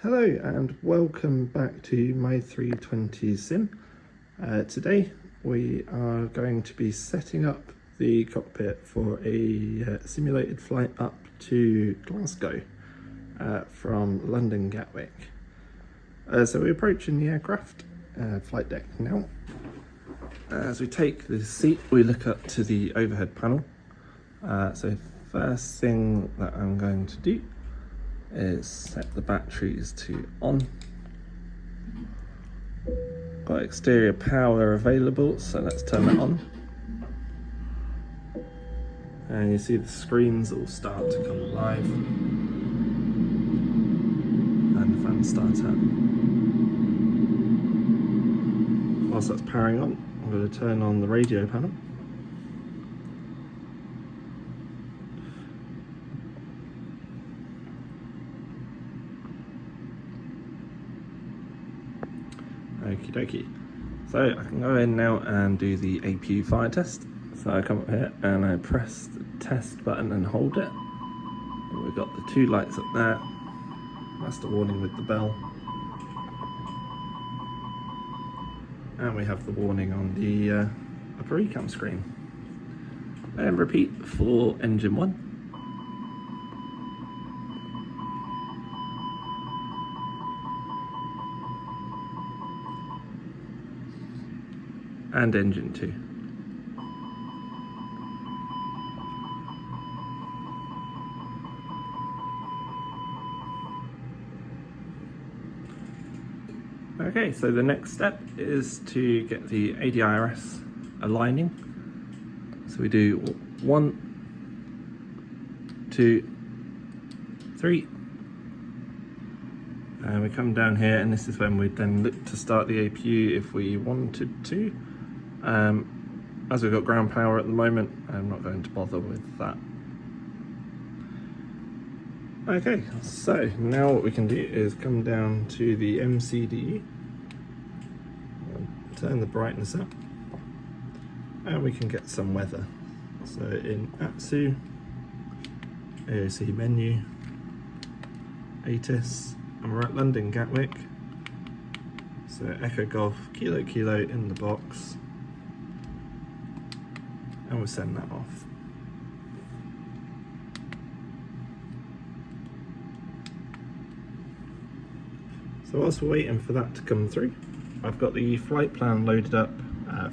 Hello and welcome back to my A320 Sim. Today we are going to be setting up the cockpit for a simulated flight up to Glasgow from London Gatwick. So we're approaching the aircraft flight deck now. As we take the seat, we look up to the overhead panel. So first thing that I'm going to do is set the batteries to on. Got exterior power available, so let's turn that on. And you see the screens all start to come alive. And the fans start up. Whilst that's powering on, I'm going to turn on the radio panel. Okie dokie. So I can go in now and do the APU fire test. So I come up here and I press the test button and hold it. And we've got the two lights up there. That's the warning with the bell. And we have the warning on the upper ECAM screen. And repeat for engine 1. And engine 2. Okay, so the next step is to get the ADIRS aligning. So we do 1, 2, 3. And we come down here, and this is when we then look to start the APU if we wanted to. As we've got ground power at the moment, I'm not going to bother with that. Okay, so now what we can do is come down to the MCDU, turn the brightness up, and we can get some weather. So in ATSU, AOC menu, ATIS, and we're at London Gatwick. So Echo Golf, Kilo Kilo in the box. And we'll send that off. So whilst we're waiting for that to come through, I've got the flight plan loaded up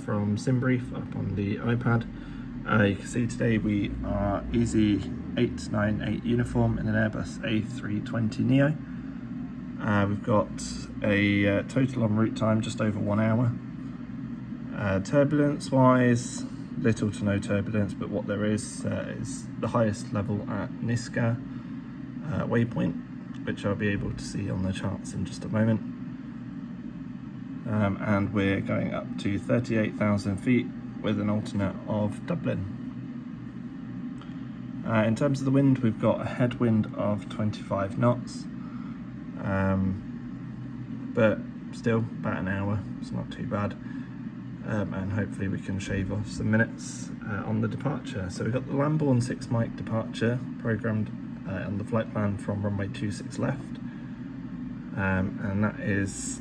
from SimBrief up on the iPad. You can see today we are Easy 898 uniform in an Airbus A320 Neo. We've got a total en route time just over 1 hour. Turbulence wise, little to no turbulence, but what there is the highest level at Niska waypoint, which I'll be able to see on the charts in just a moment. And we're going up to 38,000 feet with an alternate of Dublin. In terms of the wind, we've got a headwind of 25 knots, but still about an hour, it's not too bad. And hopefully we can shave off some minutes on the departure. So we've got the Lambourne 6 Mike departure programmed on the flight plan from runway 26 left, and that is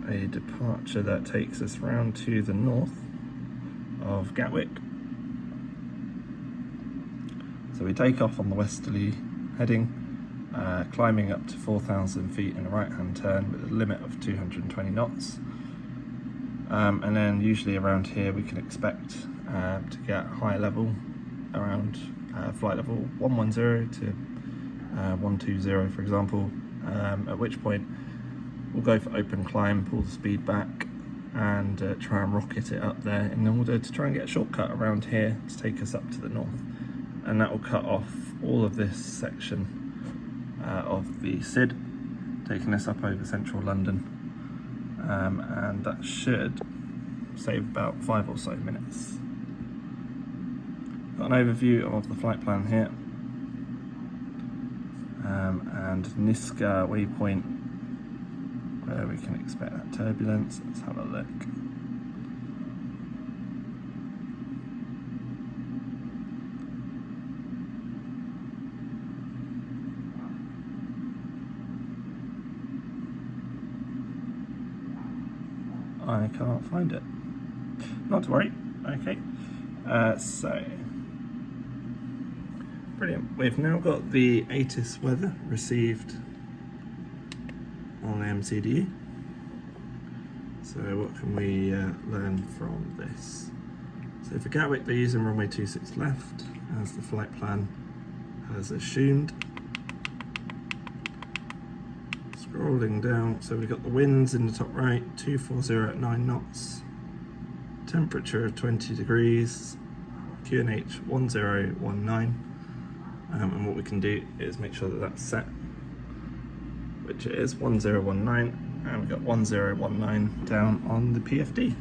a departure that takes us round to the north of Gatwick. So we take off on the westerly heading, climbing up to 4,000 feet in a right hand turn with a limit of 220 knots. And then usually around here we can expect to get high level around flight level 110 to 120 for example, at which point we'll go for open climb, pull the speed back and try and rocket it up there in order to try and get a shortcut around here to take us up to the north, and that will cut off all of this section of the SID, taking us up over central London. And that should save about 5 or so minutes. Got an overview of the flight plan here, and Niska waypoint where we can expect that turbulence. Let's have a look. I can't find it. Not to worry. Okay, so brilliant. We've now got the ATIS weather received on the MCDU. So what can we learn from this? So for Gatwick, they're using runway 26 left, as the flight plan has assumed. Scrolling down, so we've got the winds in the top right, 240 at 9 knots, temperature of 20 degrees, QNH 1019, and what we can do is make sure that that's set, which it is 1019, and we've got 1019 down on the PFD.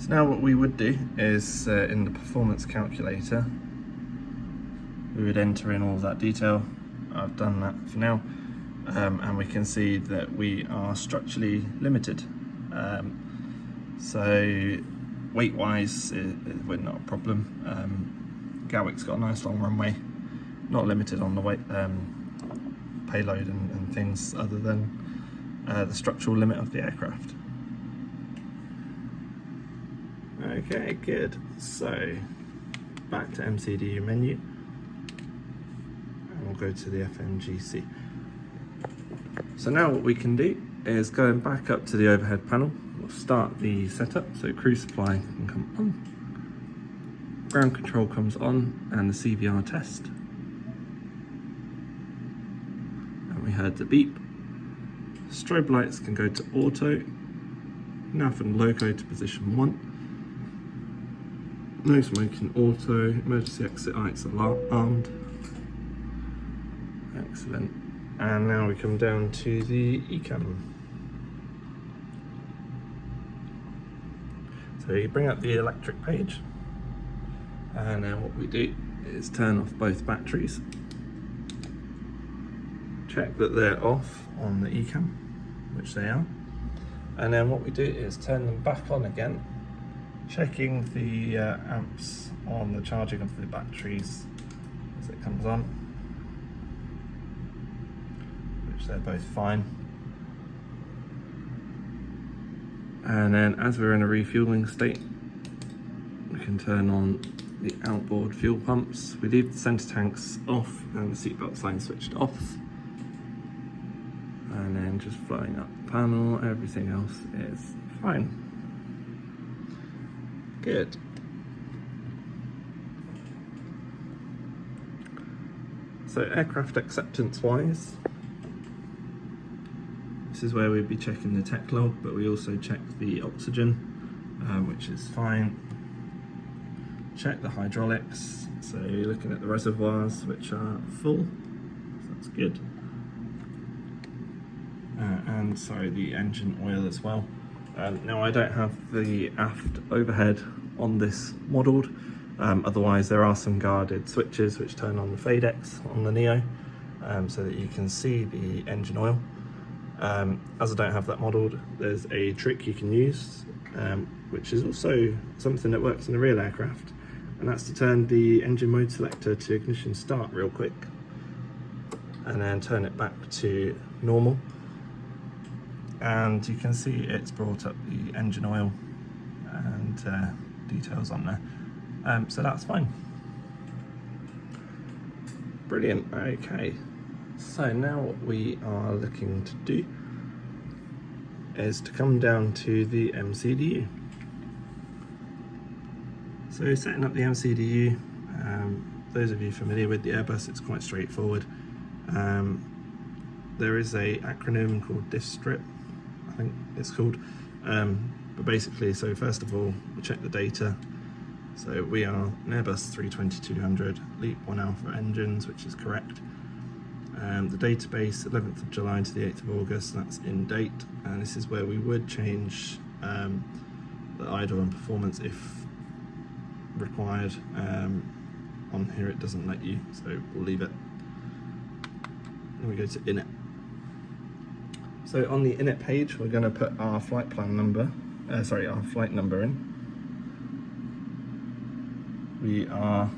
So now what we would do is, in the performance calculator, we would enter in all that detail. I've done that for now, and we can see that we are structurally limited. So weight-wise, we're not a problem. Gatwick's got a nice long runway, not limited on the weight, payload and things other than the structural limit of the aircraft. Okay, good. So back to MCDU menu, and we'll go to the FMGC. So now what we can do is going back up to the overhead panel, we'll start the setup. So crew supply can come on, ground control comes on, and the CVR test. And we heard the beep. Strobe lights can go to auto, nav and loco to position 1. No smoking auto, emergency exit lights are armed. Excellent. And now we come down to the ECAM. So you bring up the electric page, and then what we do is turn off both batteries. Check that they're off on the ECAM, which they are. And then what we do is turn them back on again, checking the amps on the charging of the batteries as it comes on, which they're both fine. And then as we're in a refueling state, we can turn on the outboard fuel pumps. We leave the centre tanks off and the seatbelt sign switched off. And then just flying up the panel, everything else is fine. Good. So aircraft acceptance wise, this is where we'd be checking the tech log, but we also check the oxygen, which is fine. Check the hydraulics, so you're looking at the reservoirs, which are full, so that's good. And sorry, the engine oil as well. Now I don't have the aft overhead on this modelled, otherwise there are some guarded switches which turn on the FADEX on the Neo, so that you can see the engine oil. As I don't have that modelled, there's a trick you can use, which is also something that works in the real aircraft, and that's to turn the engine mode selector to ignition start real quick, and then turn it back to normal. And you can see it's brought up the engine oil and details on there, so that's fine. Brilliant. Okay, so now what we are looking to do is to come down to the MCDU. So setting up the MCDU, those of you familiar with the Airbus, it's quite straightforward. There is a acronym called diff strip, I think it's called, but basically, so first of all we check the data. So we are an Airbus A320-200 LEAP 1 Alpha engines, which is correct. The database 11th of July to the 8th of August, that's in date, and this is where we would change the idle and performance if required. On here it doesn't let you, so we'll leave it. Then we go to init. So on the init page, we're going to put our flight plan number, our flight number in. We are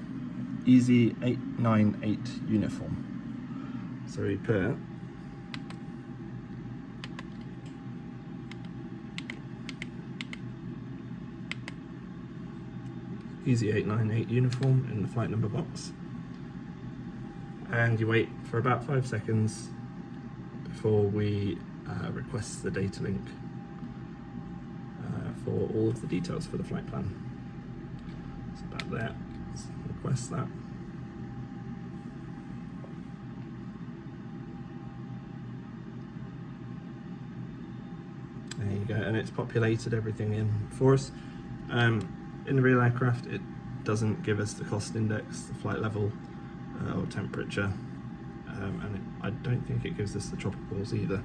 Easy 898 uniform. So we put Easy 898 uniform in the flight number box, and you wait for about 5 seconds before we request the data link for all of the details for the flight plan. It's about there. Let's request that. There you go, and it's populated everything in for us. In the real aircraft, it doesn't give us the cost index, the flight level, or temperature, and I don't think it gives us the tropicals either.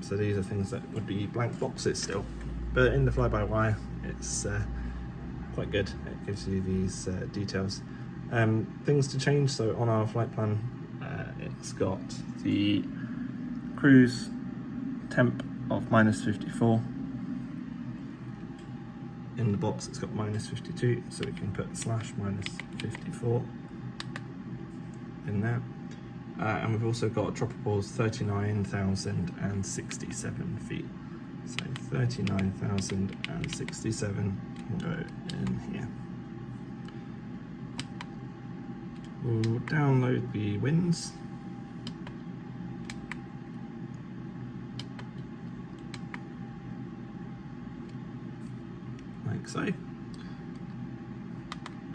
So these are things that would be blank boxes still. But in the fly-by-wire, it's quite good. It gives you these details. Things to change, so on our flight plan, it's got the cruise temp of -54. In the box it's got -52, so we can put /-54 in there. And we've also got tropicals 39,067 feet. So 39,067 can go in here. We'll download the winds. Like so.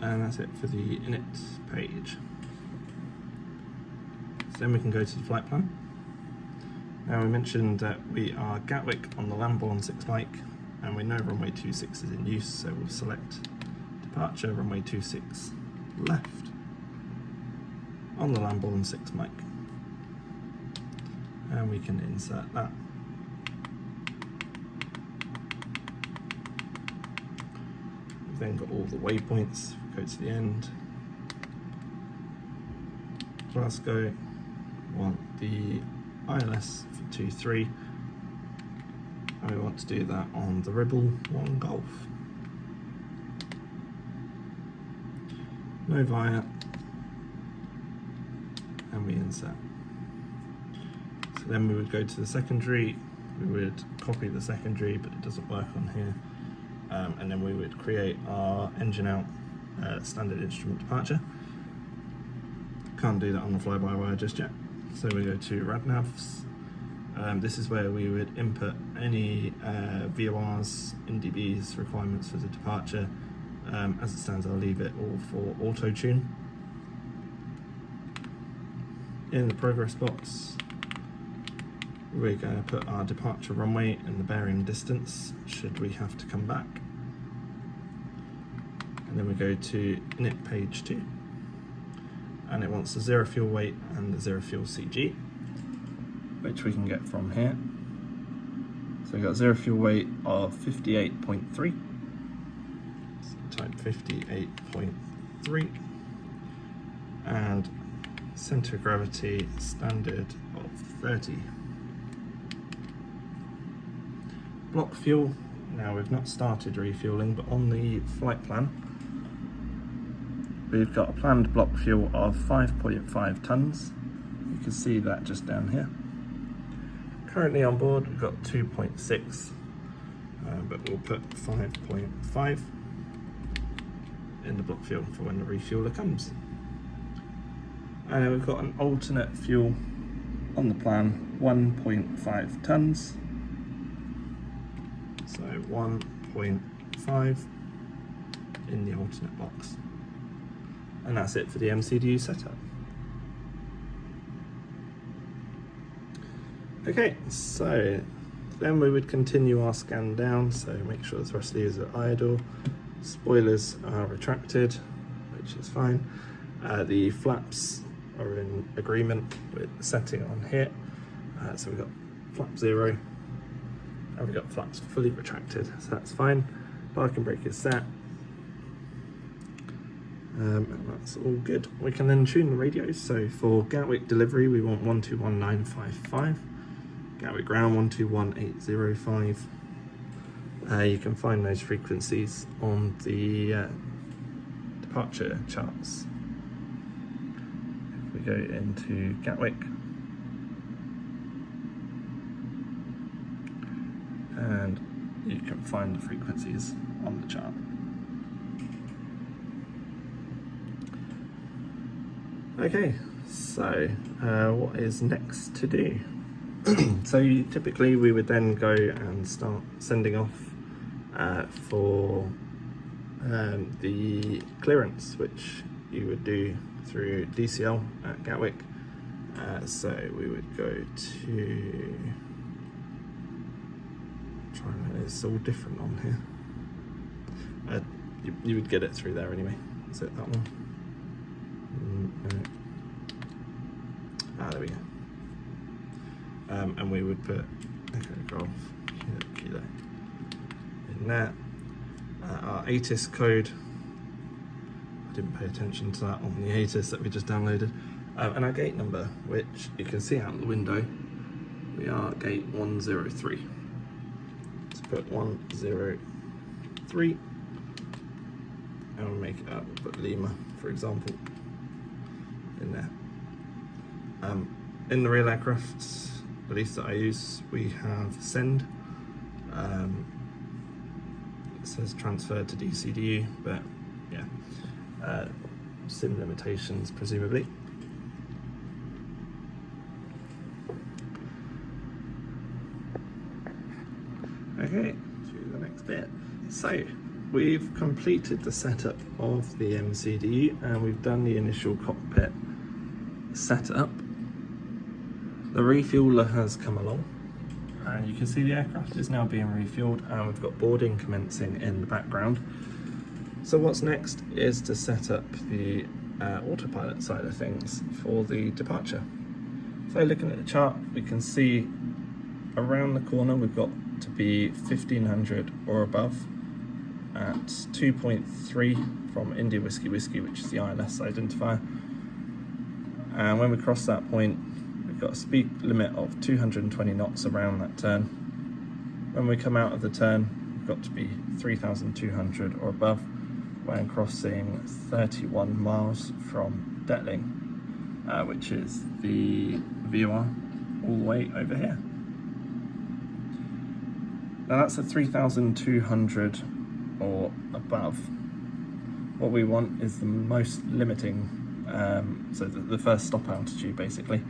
And that's it for the init page. So then we can go to the flight plan. Now we mentioned that we are Gatwick on the Lambourne 6 mic, and we know runway 26 is in use, so we'll select departure runway 26 left on the Lambourne 6 mic, and we can insert that. We've then got all the waypoints. Go to the end. Glasgow, want the ILS for 23, and we want to do that on the Ribble 1 Golf. No via, and we insert. So then we would go to the secondary, we would copy the secondary, but it doesn't work on here, and then we would create our engine out standard instrument departure. Can't do that on the fly-by-wire just yet. So we go to RadNavs. This is where we would input any VORs, NDBs requirements for the departure. As it stands, I'll leave it all for auto-tune. In the progress box, we're going to put our departure runway and the bearing distance, should we have to come back. And then we go to init page 2. And it wants the 0 fuel weight and the 0 fuel CG, which we can get from here. So we've got 0 fuel weight of 58.3. So type 58.3. And center of gravity standard of 30. Block fuel. Now we've not started refueling, but on the flight plan, we've got a planned block fuel of 5.5 tonnes. You can see that just down here. Currently on board we've got 2.6, but we'll put 5.5 in the block fuel for when the refueler comes. And we've got an alternate fuel on the plan, 1.5 tonnes. So 1.5 in the alternate box. And that's it for the MCDU setup. Okay, so then we would continue our scan down, so make sure the thrust levers are idle, spoilers are retracted, which is fine. The flaps are in agreement with the setting on here. So we've got flap 0, and we've got flaps fully retracted, so that's fine. Parking brake is set. And that's all good. We can then tune the radios. So for Gatwick delivery, we want 121955. Gatwick ground 121805. You can find those frequencies on the departure charts. If we go into Gatwick, and you can find the frequencies on the chart. Okay, so what is next to do? So typically we would then go and start sending off for the clearance, which you would do through DCL at Gatwick. So we would go to, it's all different on here. You would get it through there anyway. Is it that one? No. There we go. And we would put Golf Kilo in there. Our ATIS code, I didn't pay attention to that on the ATIS that we just downloaded. And our gate number, which you can see out the window, we are gate 103. Let's put 103, and we'll make it up. We'll put Lima, for example, in there. In the real aircrafts, at least that I use, we have send. It says transferred to DCDU, but yeah, sim limitations presumably. Okay, to the next bit. So we've completed the setup of the MCDU and we've done the initial cockpit setup. The refueler has come along and you can see the aircraft is now being refueled and we've got boarding commencing in the background. So what's next is to set up the autopilot side of things for the departure. So looking at the chart, we can see around the corner we've got to be 1500 or above at 2.3 from India Whiskey Whiskey, which is the ILS identifier. And when we cross that point, we've got a speed limit of 220 knots around that turn. When we come out of the turn, we've got to be 3,200 or above when crossing 31 miles from Detling, which is the VOR all the way over here. Now that's at 3,200 or above. What we want is the most limiting, so the first stop altitude basically,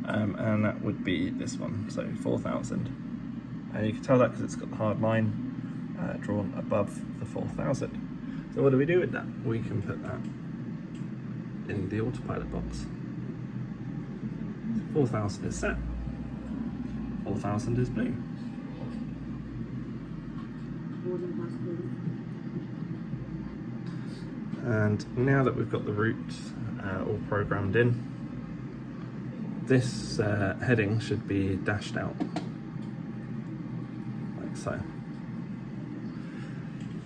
and that would be this one, so 4,000. And you can tell that because it's got the hard line drawn above the 4,000. So what do we do with that? We can put that in the autopilot box. 4,000 is set, 4,000 is blue. And now that we've got the route all programmed in, this heading should be dashed out, like so.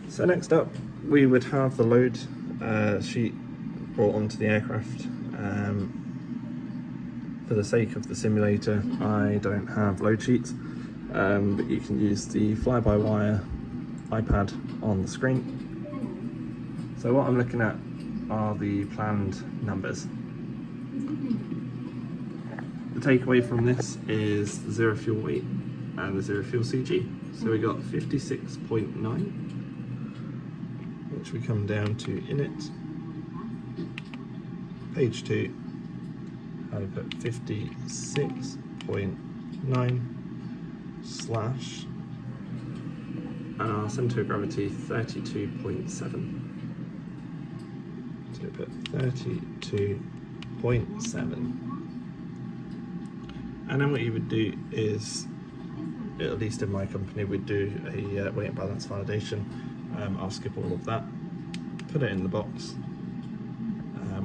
So next up, we would have the load sheet brought onto the aircraft. For the sake of the simulator, I don't have load sheets, but you can use the fly-by-wire iPad on the screen. So what I'm looking at are the planned numbers. The takeaway from this is the zero fuel weight and the zero fuel CG. So we got 56.9, which we come down to init, page 2, I put 56.9 slash, and our centre of gravity 32.7. So we put 32.7. And then what you would do is, at least in my company, we'd do a weight and balance validation. I'll skip all of that, put it in the box.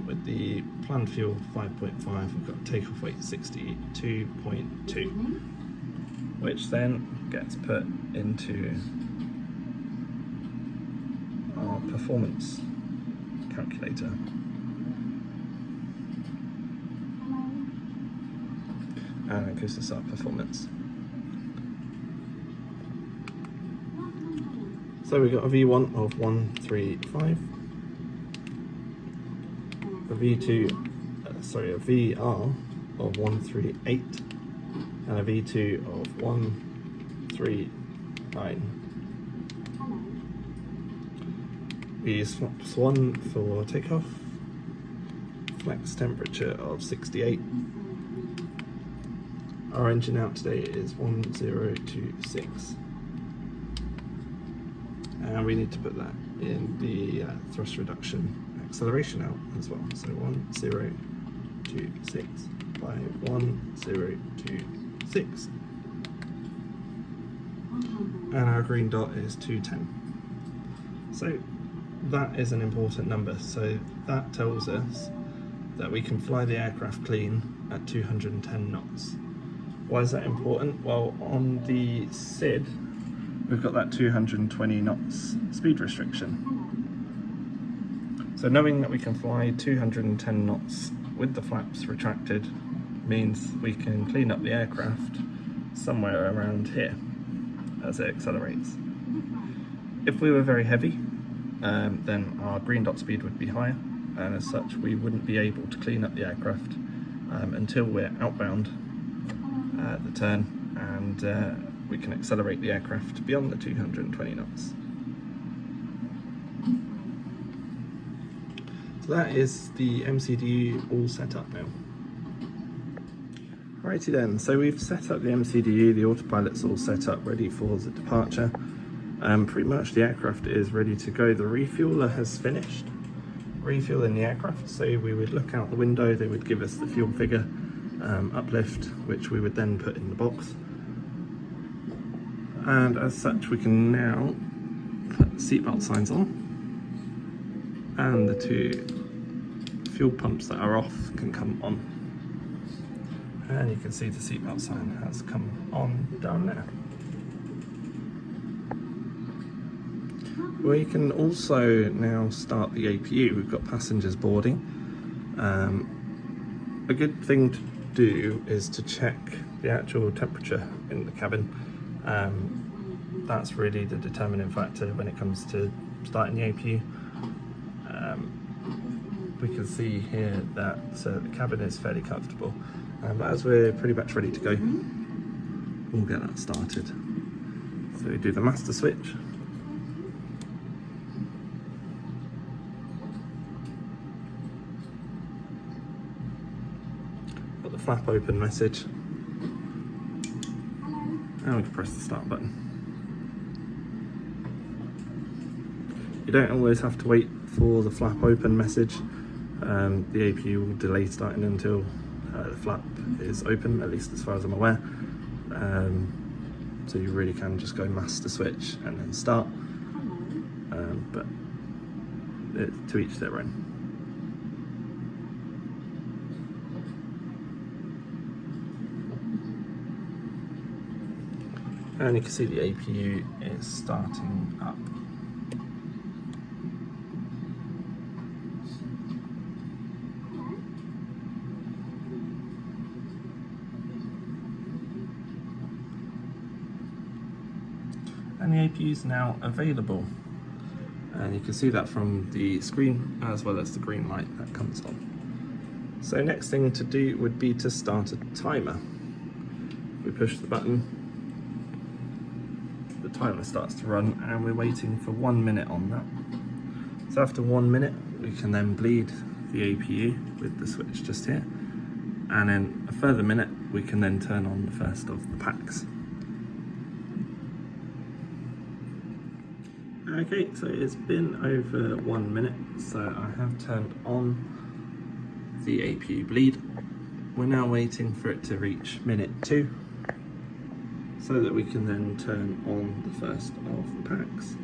With the planned fuel 5.5, we've got takeoff weight 62.2, which then gets put into our performance calculator. And it gives us our performance. So we got a V1 of 135, a VR of 138, and a V2 of 139. We swapped one for takeoff, flex temperature of 68. Our engine out today is 1026. And we need to put that in the thrust reduction acceleration out as well. So 1026 by 1026. And our green dot is 210. So that is an important number. So that tells us that we can fly the aircraft clean at 210 knots. Why is that important? Well, on the SID, we've got that 220 knots speed restriction. So knowing that we can fly 210 knots with the flaps retracted means we can clean up the aircraft somewhere around here as it accelerates. If we were very heavy, then our green dot speed would be higher, and as such we wouldn't be able to clean up the aircraft until we're outbound the turn, and we can accelerate the aircraft beyond the 220 knots. So that is the MCDU all set up now. Alrighty then, so we've set up the MCDU, the autopilot's all set up, ready for the departure. Pretty much the aircraft is ready to go. The refueler has finished refueling the aircraft, so we would look out the window, they would give us the fuel figure uplift, which we would then put in the box. And as such, we can now put the seatbelt signs on, and the two fuel pumps that are off can come on. And you can see the seatbelt sign has come on down there. We can also now start the APU. We've got passengers boarding. A good thing to do is to check the actual temperature in the cabin. That's really the determining factor when it comes to starting the APU. We can see here that the cabin is fairly comfortable. But as we're pretty much ready to go, we'll get that started. So we do the master switch. Got the flap open message. And we can press the start button. You don't always have to wait for the flap open message. The APU will delay starting until the flap is open, at least as far as I'm aware. So you really can just go master switch and then start, but to each their own. And you can see the APU is starting up. And the APU is now available, and you can see that from the screen as well as the green light that comes on. So next thing to do would be to start a timer. We push the button, the timer starts to run, and we're waiting for 1 minute on that. So after 1 minute we can then bleed the APU with the switch just here, and then a further minute we can then turn on the first of the packs. Okay, so it's been over 1 minute, so I have turned on the APU bleed. We're now waiting for it to reach minute 2, so that we can then turn on the first of the packs.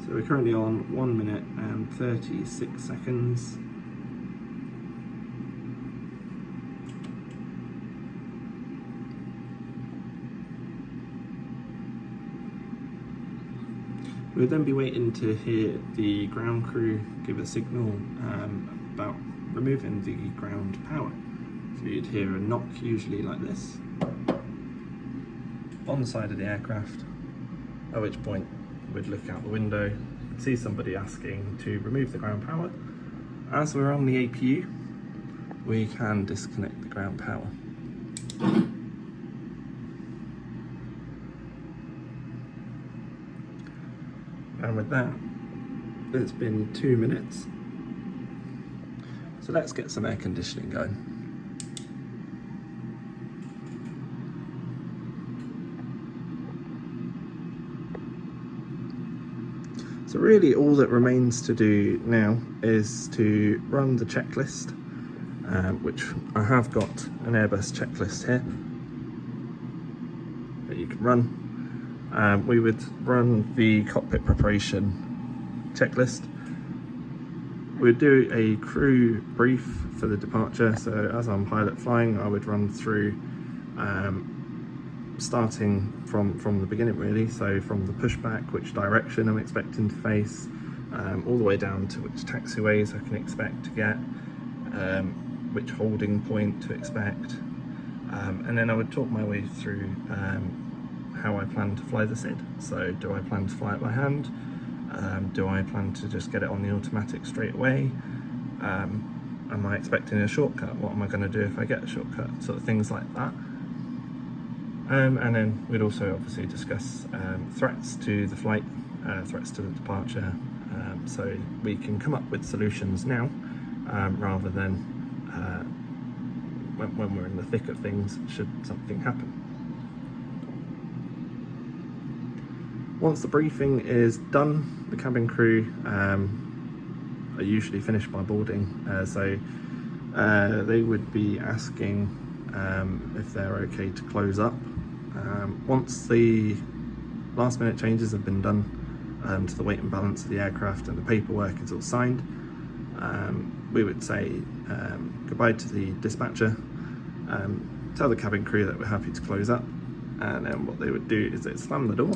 So we're currently on 1 minute and 36 seconds. We'll then be waiting to hear the ground crew give a signal about removing the ground power. So you'd hear a knock, usually like this, on the side of the aircraft, at which point we'd look out the window, see somebody asking to remove the ground power. As we're on the APU, we can disconnect the ground power. And with that, it's been 2 minutes. So let's get some air conditioning going. So really all that remains to do now is to run the checklist, which I have got an Airbus checklist here that you can run. We would run the cockpit preparation checklist. We'd do a crew brief for the departure. So as I'm pilot flying, I would run through starting from the beginning really, so from the pushback, which direction I'm expecting to face, all the way down to which taxiways I can expect to get, which holding point to expect, and then I would talk my way through how I plan to fly the SID. So do I plan to fly it by hand? Do I plan to just get it on the automatic straight away? Am I expecting a shortcut? What am I going to do if I get a shortcut? Sort of things like that. And then we'd also obviously discuss threats to the flight, threats to the departure, so we can come up with solutions now, rather than when we're in the thick of things, should something happen. Once the briefing is done, the cabin crew are usually finished by boarding, so they would be asking if they're okay to close up. Once the last minute changes have been done to the weight and balance of the aircraft and the paperwork is all signed, we would say goodbye to the dispatcher, tell the cabin crew that we're happy to close up, and then what they would do is they'd slam the door,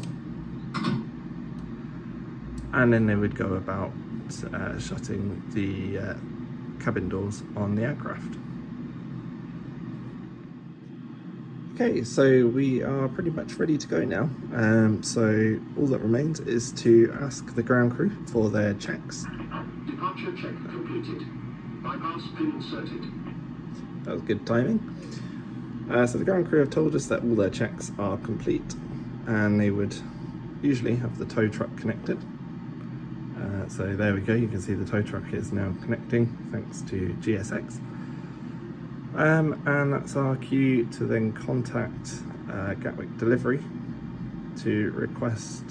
and then they would go about shutting the cabin doors on the aircraft. Okay, so we are pretty much ready to go now. So all that remains is to ask the ground crew for their checks. Departure check completed. Bypass pin inserted. That was good timing. So the ground crew have told us that all their checks are complete, and they would usually have the tow truck connected. So there we go, you can see the tow truck is now connecting thanks to GSX. And that's our cue to then contact Gatwick delivery to request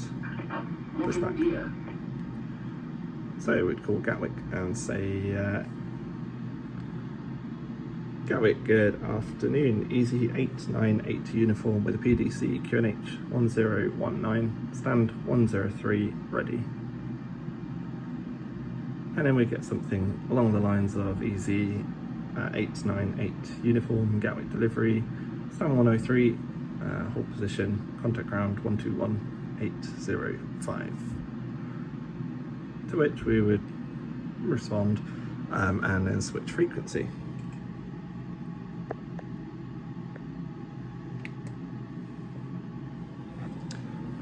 pushback. So we'd call Gatwick and say, Gatwick, good afternoon, Easy 898 uniform with a PDC QNH 1019, stand 103 ready. And then we get something along the lines of Easy 898 uniform, Gatwick delivery, stand 103, hold position, contact ground 121805. To which we would respond and then switch frequency.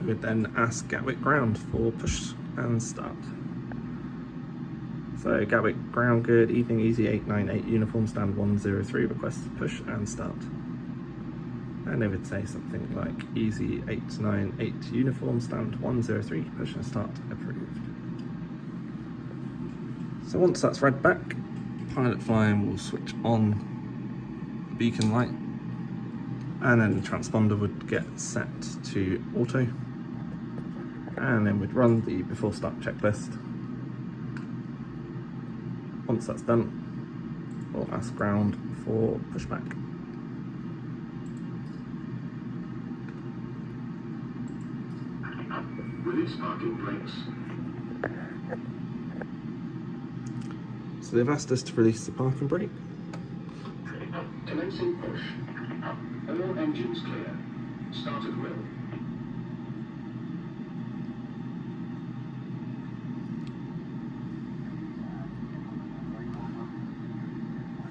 We would then ask Gatwick ground for push and start. So Gatwick ground, good evening, Easy 898 uniform, stand 103, request push and start. And they would say something like Easy 898 uniform, stand 103, push and start approved. So once that's read back, pilot flying will switch on the beacon light, and then the transponder would get set to auto, and then we'd run the before start checklist. Once that's done, we'll ask ground for pushback. Release parking brakes. So they've asked us to release the parking brake. Commencing push. All engines clear. Start at will.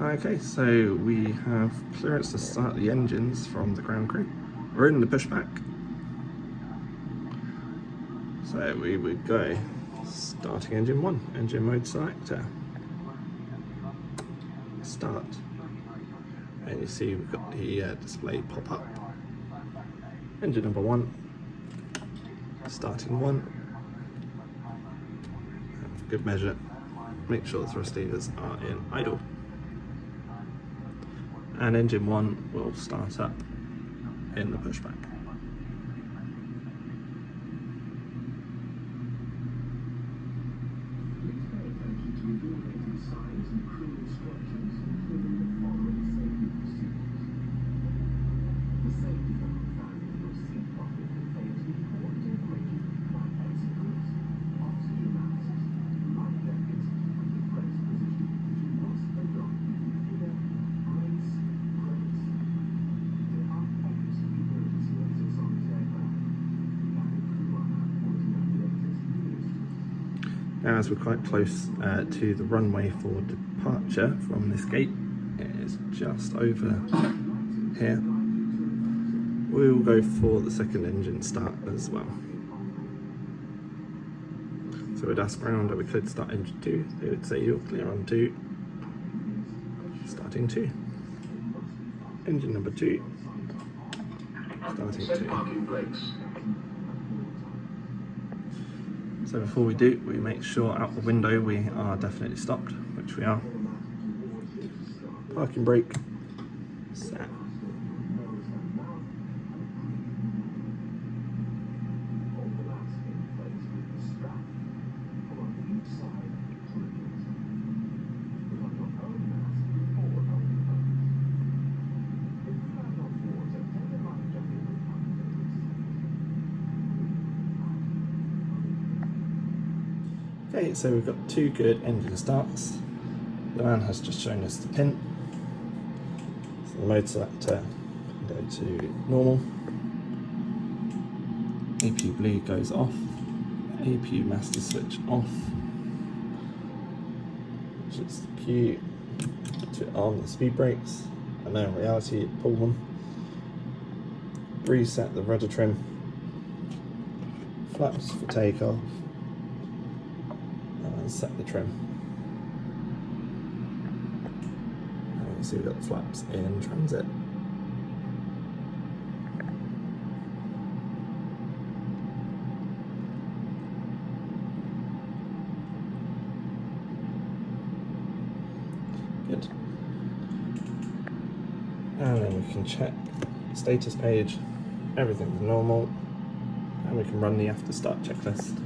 Okay, so we have clearance to start the engines from the ground crew. We're in the pushback. So we would go starting engine 1, engine mode selector. Start. And you see we've got the display pop up. Engine number 1, starting 1. And for good measure, make sure the thrust levers are in idle. and engine 1 will start up in the pushback. Now, as we're quite close to the runway for departure from this gate, it is just over here, we will go for the second engine start as well. So we'd ask around that we could start engine 2, they would say you're clear on 2, starting 2. Engine number 2, starting 2. So before we do, we make sure out the window we are definitely stopped, which we are. Parking brake, set. Okay, so we've got 2 good engine starts. The man has just shown us the pin. So the mode selector can go to normal. APU bleed goes off. APU master switch off. Which is the Q to arm the speed brakes. And now in reality, pull them. Reset the rudder trim. Flaps for takeoff. And set the trim. And you can see we've got the flaps in transit. Good. And then we can check status page. Everything's normal. And we can run the after start checklist.